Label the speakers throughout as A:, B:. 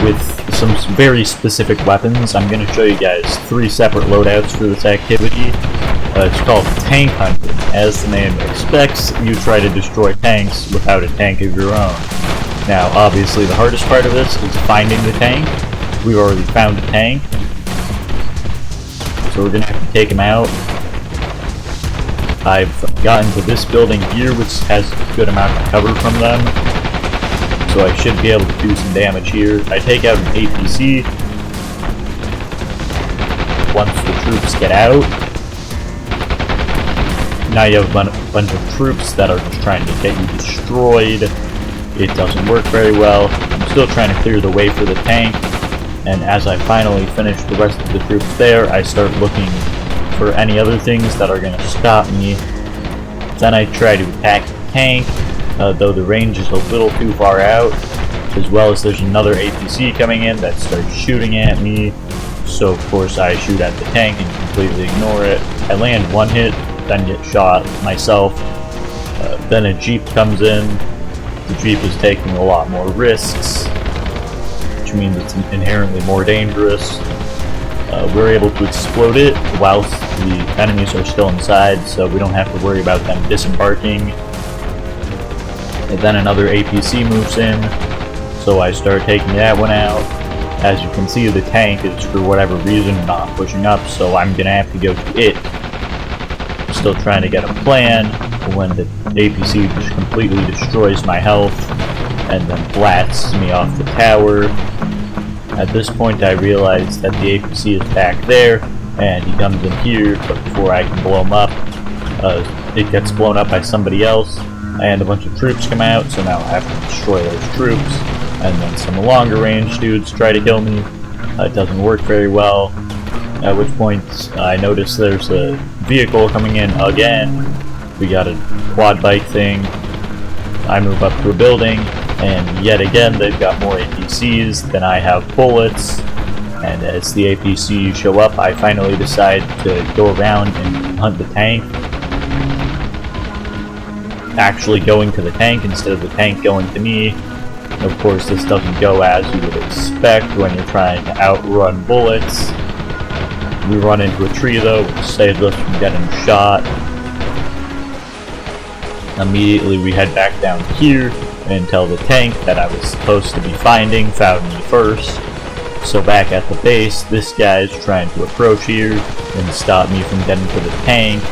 A: with some very specific weapons. I'm going to show you guys 3 separate loadouts for this activity. It's called tank hunting. As the name expects, you try to destroy tanks without a tank of your own. Now, obviously, the hardest part of this is finding the tank. We've already found a tank, so we're going to have to take him out. I've gotten to this building here, which has a good amount of cover from them, so I should be able to do some damage here. I take out an APC. Once the troops get out, now you have a bunch of troops that are just trying to get you destroyed. It doesn't work very well. I'm still trying to clear the way for the tank, and as I finally finish the rest of the troops there, I start looking for any other things that are going to stop me. Then I try to attack the tank, though the range is a little too far out, as well as there's another APC coming in that starts shooting at me. So of course I shoot at the tank and completely ignore it. I land one hit, then get shot myself. Then a Jeep comes in. The Jeep is taking a lot more risks, which means it's inherently more dangerous. We're able to explode it whilst the enemies are still inside, so we don't have to worry about them disembarking. And then another APC moves in, so I start taking that one out. As you can see, the tank is, for whatever reason, not pushing up, so I'm going to have to go to it. I'm still trying to get a plan when the APC just completely destroys my health and then blasts me off the tower. At this point I realize that the APC is back there, and he comes in here, but before I can blow him up, it gets blown up by somebody else, and a bunch of troops come out, so now I have to destroy those troops. And then some longer range dudes try to kill me. It doesn't work very well, at which point I notice there's a vehicle coming in again. We got a quad bike thing. I move up to a building, and yet again they've got more APCs than I have bullets. And as the APC show up, I finally decide to go around and hunt the tank. Actually going to the tank instead of the tank going to me. Of course, this doesn't go as you would expect when you're trying to outrun bullets. We run into a tree though, which saves us from getting shot. Immediately we head back down here and tell the tank that I was supposed to be finding found me first. So back at the base, this guy's trying to approach here and stop me from getting to the tank.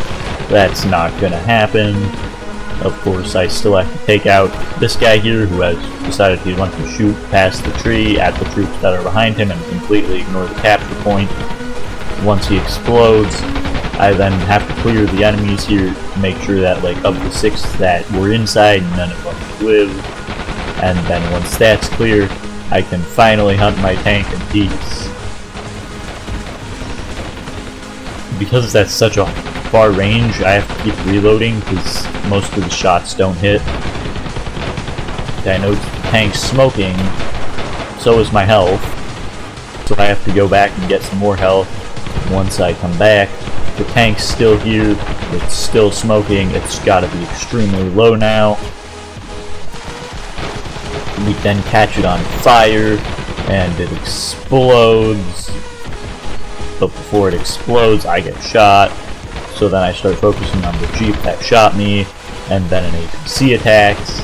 A: That's not gonna happen. Of course, I still have to take out this guy here who has decided he wants to shoot past the tree at the troops that are behind him and completely ignore the capture point. Once he explodes, I then have to clear the enemies here to make sure that, like, of the 6 that were inside, none of them live. And then once that's clear, I can finally hunt my tank in peace. Because that's such a far range, I have to keep reloading because most of the shots don't hit. I know the tank's smoking, so is my health, so I have to go back and get some more health. Once I come back, the tank's still here, it's still smoking, it's gotta be extremely low now. We then catch it on fire, and it explodes. But before it explodes, I get shot. So then I start focusing on the Jeep that shot me, and then an APC attacks.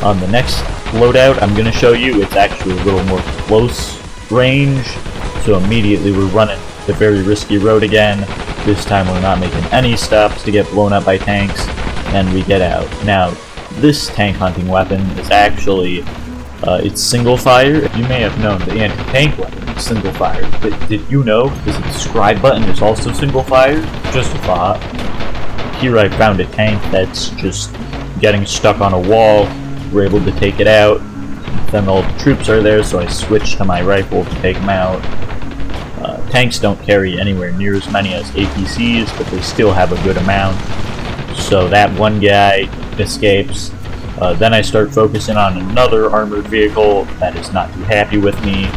A: On the next loadout I'm going to show you, it's actually a little more close range. So immediately we're running the very risky road again. This time we're not making any stops to get blown up by tanks, and we get out. Now, this tank hunting weapon is actually, it's single fire. You may have known the anti-tank weapon is single fire, but did you know the subscribe button is also single fire? Just a thought. Here I found a tank that's just getting stuck on a wall. We're able to take it out. Then all the troops are there, so I switch to my rifle to take them out. Tanks don't carry anywhere near as many as APCs, but they still have a good amount. So that one guy escapes. Then I start focusing on another armored vehicle that is not too happy with me.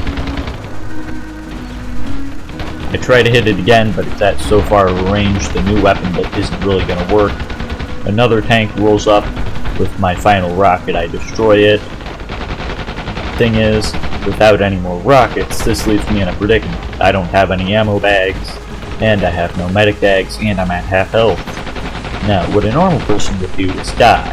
A: I try to hit it again, but it's at so far a range, the new weapon, that isn't really going to work. Another tank rolls up. With my final rocket, I destroy it. Thing is, without any more rockets, this leaves me in a predicament. I don't have any ammo bags, and I have no medic bags, and I'm at half health. Now, what a normal person would do is die,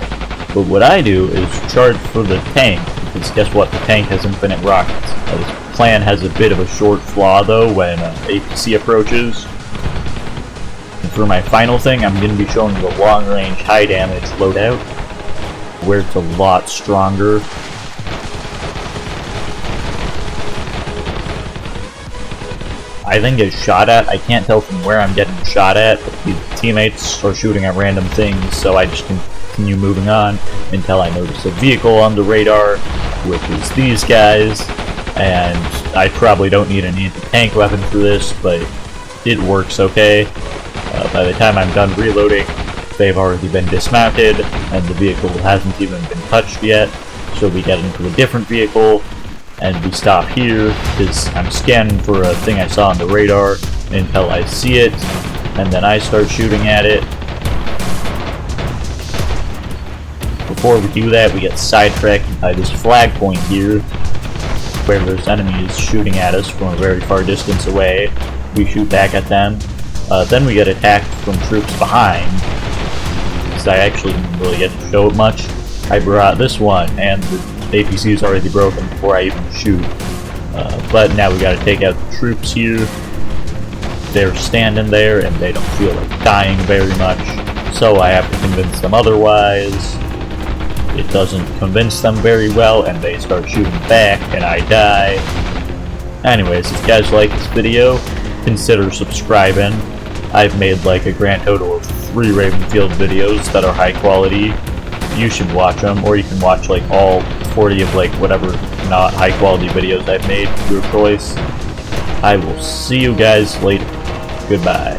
A: but what I do is charge for the tank, because guess what, the tank has infinite rockets. This plan has a bit of a short flaw though when APC approaches. And for my final thing, I'm going to be showing the long range high damage loadout, where it's a lot stronger. I then get shot at. I can't tell from where I'm getting shot at, but the teammates are shooting at random things, so I just continue moving on until I notice a vehicle on the radar, which is these guys, and I probably don't need an anti-tank weapon for this, but it works okay. By the time I'm done reloading, they've already been dismounted, and the vehicle hasn't even been touched yet, so we get into a different vehicle, and we stop here because I'm scanning for a thing I saw on the radar until I see it, and then I start shooting at it. Before we do that, we get sidetracked by this flag point here, where there's enemies shooting at us from a very far distance away. We shoot back at them. Then we get attacked from troops behind, because I actually didn't really get to show it much. I brought this one, and the APC is already broken before I even shoot. But now we gotta take out the troops here. They're standing there and they don't feel like dying very much, so I have to convince them otherwise. It doesn't convince them very well and they start shooting back and I die. Anyways, if you guys like this video, consider subscribing. I've made like a grand total of 3 Ravenfield videos that are high quality. You should watch them, or you can watch like all 40 of like whatever not high quality videos I've made, your choice. I will see you guys later. Goodbye.